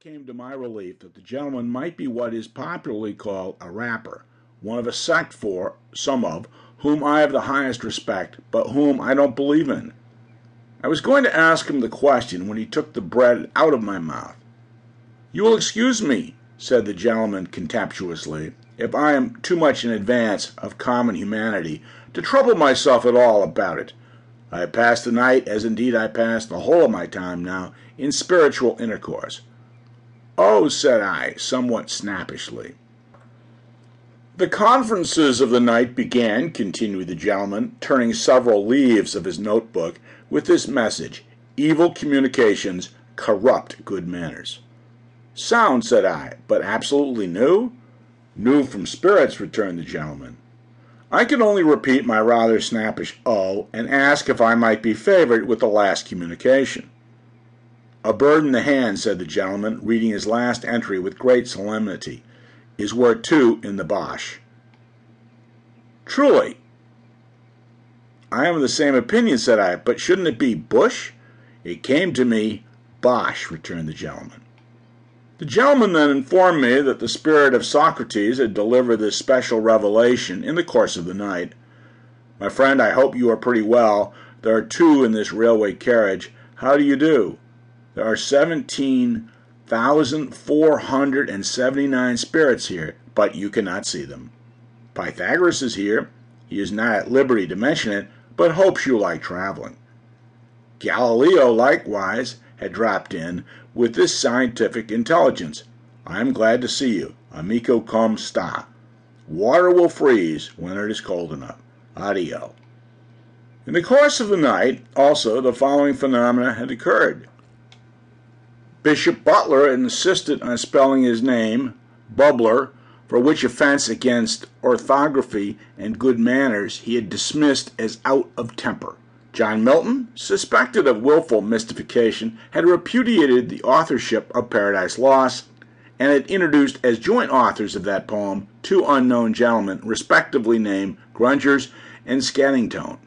came to my relief that the gentleman might be what is popularly called a rapper, one of a sect for, some of, whom I have the highest respect, but whom I don't believe in. I was going to ask him the question when he took the bread out of my mouth. "You will excuse me," said the gentleman contemptuously, "if I am too much in advance of common humanity to trouble myself at all about it. I have passed the night, as indeed I pass the whole of my time now, in spiritual intercourse." "Oh," said I, somewhat snappishly. "The conferences of the night began," continued the gentleman, turning several leaves of his notebook, "with this message: evil communications corrupt good manners." "Sound," said I, "but absolutely new?" "New from spirits," returned the gentleman. I could only repeat my rather snappish "oh," and ask if I might be favored with the last communication. "A bird in the hand," said the gentleman, reading his last entry with great solemnity, "is worth two in the bosh." "Truly." "I am of the same opinion," said I, "but shouldn't it be bush?" "It came to me bosh," returned the gentleman. The gentleman then informed me that the spirit of Socrates had delivered this special revelation in the course of the night. "My friend, I hope you are pretty well. There are two in this railway carriage. How do you do? There are 17,479 spirits here, but you cannot see them. Pythagoras is here. He is not at liberty to mention it, but hopes you like traveling. Galileo, likewise, had dropped in with this scientific intelligence. I am glad to see you. Amico cum sta. Water will freeze when it is cold enough. Addio." In the course of the night, also, the following phenomena had occurred. Bishop Butler insisted on spelling his name, Bubbler, for which offense against orthography and good manners he had dismissed as out of temper. John Milton, suspected of willful mystification, had repudiated the authorship of Paradise Lost, and had introduced as joint authors of that poem two unknown gentlemen, respectively named Grungers and Scanningtone.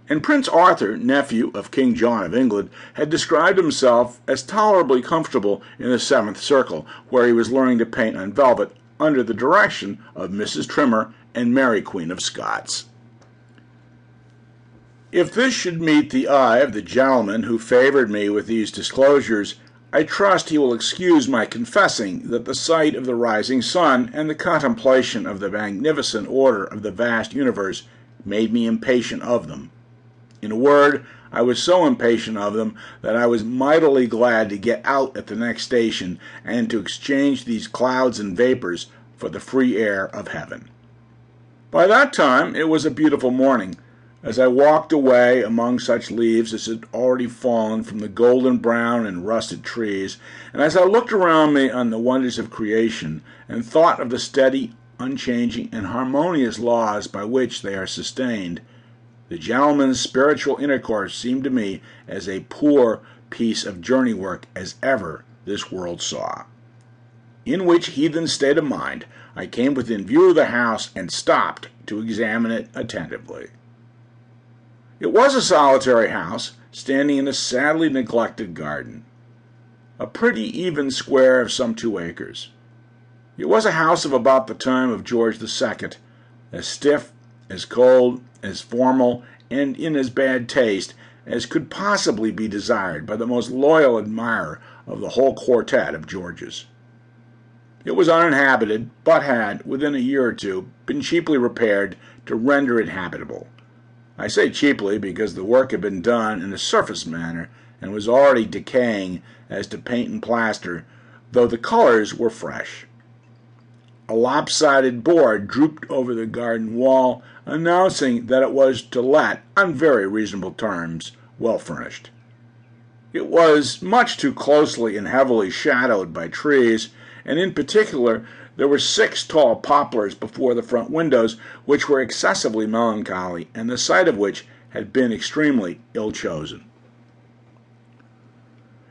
And Prince Arthur, nephew of King John of England, had described himself as tolerably comfortable in the seventh circle, where he was learning to paint on velvet under the direction of Mrs. Trimmer and Mary Queen of Scots. If this should meet the eye of the gentleman who favored me with these disclosures, I trust he will excuse my confessing that the sight of the rising sun and the contemplation of the magnificent order of the vast universe made me impatient of them. In a word, I was so impatient of them that I was mightily glad to get out at the next station and to exchange these clouds and vapors for the free air of heaven. By that time it was a beautiful morning. As I walked away among such leaves as had already fallen from the golden brown and rusted trees, and as I looked around me on the wonders of creation, and thought of the steady, unchanging, and harmonious laws by which they are sustained, the gentleman's spiritual intercourse seemed to me as a poor piece of journey work as ever this world saw. In which heathen state of mind, I came within view of the house and stopped to examine it attentively. It was a solitary house, standing in a sadly neglected garden, a pretty even square of some 2 acres. It was a house of about the time of George II, as stiff, as cold, as formal, and in as bad taste as could possibly be desired by the most loyal admirer of the whole quartet of Georges. It was uninhabited, but had, within a year or two, been cheaply repaired to render it habitable. I say cheaply because the work had been done in a surface manner and was already decaying as to paint and plaster, though the colors were fresh. A lopsided board drooped over the garden wall, announcing that it was to let on very reasonable terms, well furnished. It was much too closely and heavily shadowed by trees, and in particular there were 6 tall poplars before the front windows, which were excessively melancholy, and the site of which had been extremely ill-chosen.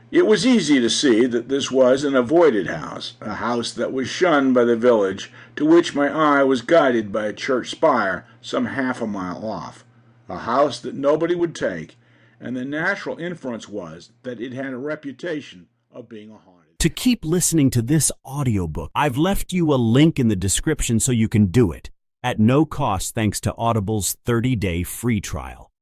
It was easy to see that this was an avoided house, a house that was shunned by the village, to which my eye was guided by a church spire some half a mile off, a house that nobody would take, and the natural inference was that it had a reputation of being a haunted to keep listening to this audiobook. I've left you a link in the description so you can do it, at no cost thanks to Audible's 30-day free trial.